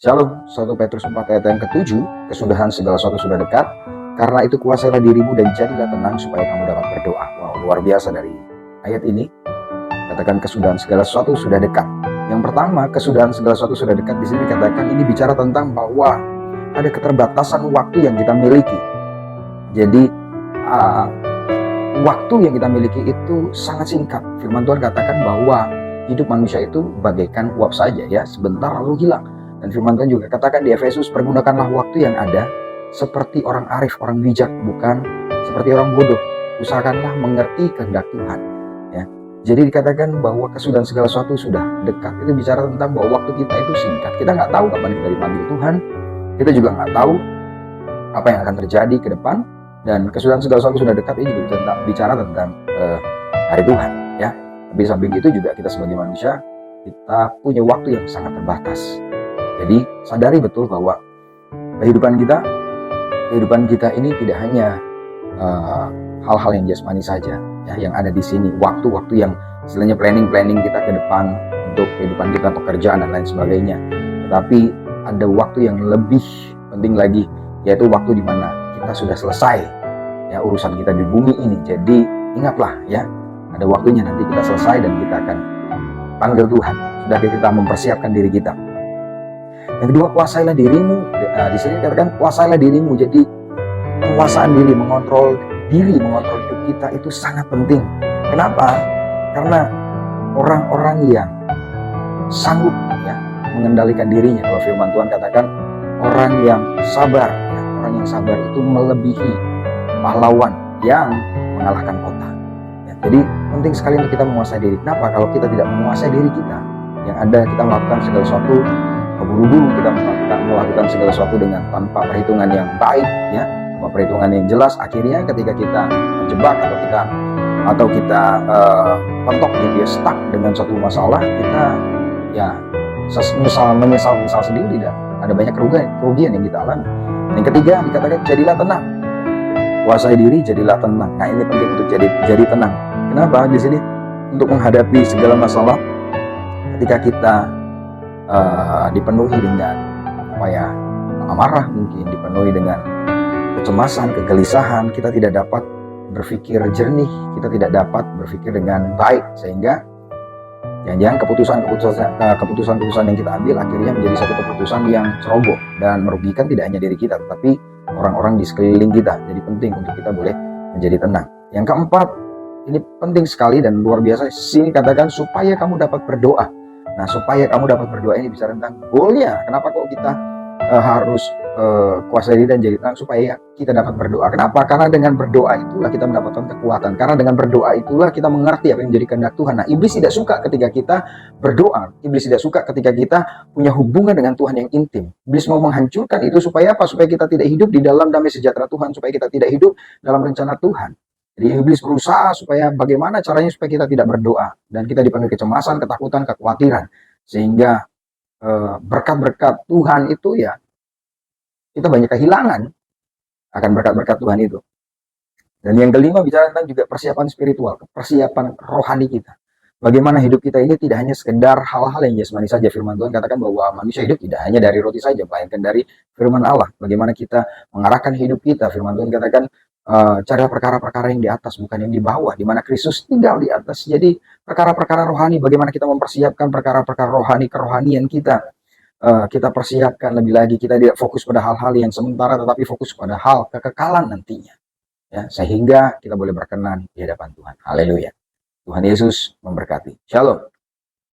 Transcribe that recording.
Shalom, 1 Petrus 4 ayat yang ke-7, kesudahan segala sesuatu sudah dekat, karena itu kuasailah dirimu dan jadilah tenang supaya kamu dapat berdoa. Wow, luar biasa dari ayat ini. Katakan kesudahan segala sesuatu sudah dekat. Yang pertama, kesudahan segala sesuatu sudah dekat. Di sini dikatakan ini bicara tentang bahwa ada keterbatasan waktu yang kita miliki. Jadi waktu yang kita miliki itu sangat singkat. Firman Tuhan katakan bahwa hidup manusia itu bagaikan uap saja, ya, sebentar lalu hilang. Dan firman Tuhan juga katakan di Efesus, pergunakanlah waktu yang ada seperti orang arif, orang bijak, bukan seperti orang bodoh. Usahakanlah mengerti kehendak Tuhan. Ya. Jadi dikatakan bahwa kesudahan segala sesuatu sudah dekat. Itu bicara tentang bahwa waktu kita itu singkat. Kita nggak tahu kapan kita dipanggil Tuhan. Kita juga nggak tahu apa yang akan terjadi ke depan. Dan kesudahan segala sesuatu sudah dekat ini juga bicara tentang hari Tuhan. Ya. Tapi samping itu juga kita sebagai manusia, kita punya waktu yang sangat terbatas. Jadi sadari betul bahwa kehidupan kita ini tidak hanya hal-hal yang jasmani saja, ya, yang ada di sini. Waktu-waktu yang istilahnya planning kita ke depan untuk kehidupan kita, pekerjaan dan lain sebagainya. Tetapi ada waktu yang lebih penting lagi, yaitu waktu di mana kita sudah selesai, ya, urusan kita di bumi ini. Jadi ingatlah, ya, ada waktunya nanti kita selesai dan kita akan panggil Tuhan. Sudah kita mempersiapkan diri kita. Yang kedua, kuasailah dirimu. Di sini dikatakan kuasailah dirimu. Jadi penguasaan diri, mengontrol hidup kita itu sangat penting. Kenapa? Karena orang-orang yang sanggup, ya, mengendalikan dirinya. Kalau firman Tuhan katakan orang yang sabar, ya, orang yang sabar itu melebihi pahlawan yang mengalahkan kota. Ya, jadi penting sekali untuk kita menguasai diri. Kenapa? Kalau kita tidak menguasai diri kita, yang ada kita melakukan segala sesuatu keburu-buru, kita melakukan segala sesuatu dengan tanpa perhitungan yang baik, ya, tanpa perhitungan yang jelas. Akhirnya ketika kita terjebak atau kita pentok, gitu ya, stuck dengan suatu masalah, kita ya menyesal sendiri dan ada banyak kerugian yang kita alami. Yang ketiga dikatakan jadilah tenang. Kuasai diri, jadilah tenang. Nah, ini penting untuk jadi tenang. Kenapa? Di sini untuk menghadapi segala masalah, ketika kita dipenuhi dengan amarah, mungkin dipenuhi dengan kecemasan, kegelisahan, kita tidak dapat berpikir jernih, kita tidak dapat berpikir dengan baik, sehingga jangan-jangan keputusan yang kita ambil akhirnya menjadi satu keputusan yang ceroboh dan merugikan tidak hanya diri kita, tetapi orang-orang di sekeliling kita. Jadi penting untuk kita boleh menjadi tenang. Yang keempat, ini penting sekali dan luar biasa. Sini katakan supaya kamu dapat berdoa. Nah, supaya kamu dapat berdoa ini bicara tentang goalnya. Kenapa kok kita harus kuasai diri dan jadi tenang? Supaya kita dapat berdoa. Kenapa? Karena dengan berdoa itulah kita mendapatkan kekuatan. Karena dengan berdoa itulah kita mengerti apa yang menjadi kehendak Tuhan. Nah, iblis tidak suka ketika kita berdoa. Iblis tidak suka ketika kita punya hubungan dengan Tuhan yang intim. Iblis mau menghancurkan itu supaya apa? Supaya kita tidak hidup di dalam damai sejahtera Tuhan. Supaya kita tidak hidup dalam rencana Tuhan. Jadi iblis berusaha supaya bagaimana caranya supaya kita tidak berdoa dan kita dipenuhi kecemasan, ketakutan, kekhawatiran, sehingga berkat-berkat Tuhan itu, ya, kita banyak kehilangan akan berkat-berkat Tuhan itu. Dan yang kelima bicara tentang juga persiapan spiritual, persiapan rohani kita. Bagaimana hidup kita ini tidak hanya sekedar hal-hal yang jasmani saja. Firman Tuhan katakan bahwa manusia hidup tidak hanya dari roti saja, melainkan dari firman Allah. Bagaimana kita mengarahkan hidup kita. Firman Tuhan katakan carilah perkara-perkara yang di atas, bukan yang di bawah, di mana Kristus tinggal di atas. Jadi perkara-perkara rohani, bagaimana kita mempersiapkan perkara-perkara rohani, kerohanian kita. Kita persiapkan lebih lagi, kita tidak fokus pada hal-hal yang sementara, tetapi fokus pada hal kekekalan nantinya, ya, sehingga kita boleh berkenan di hadapan Tuhan. Haleluya. Tuhan Yesus memberkati. Shalom.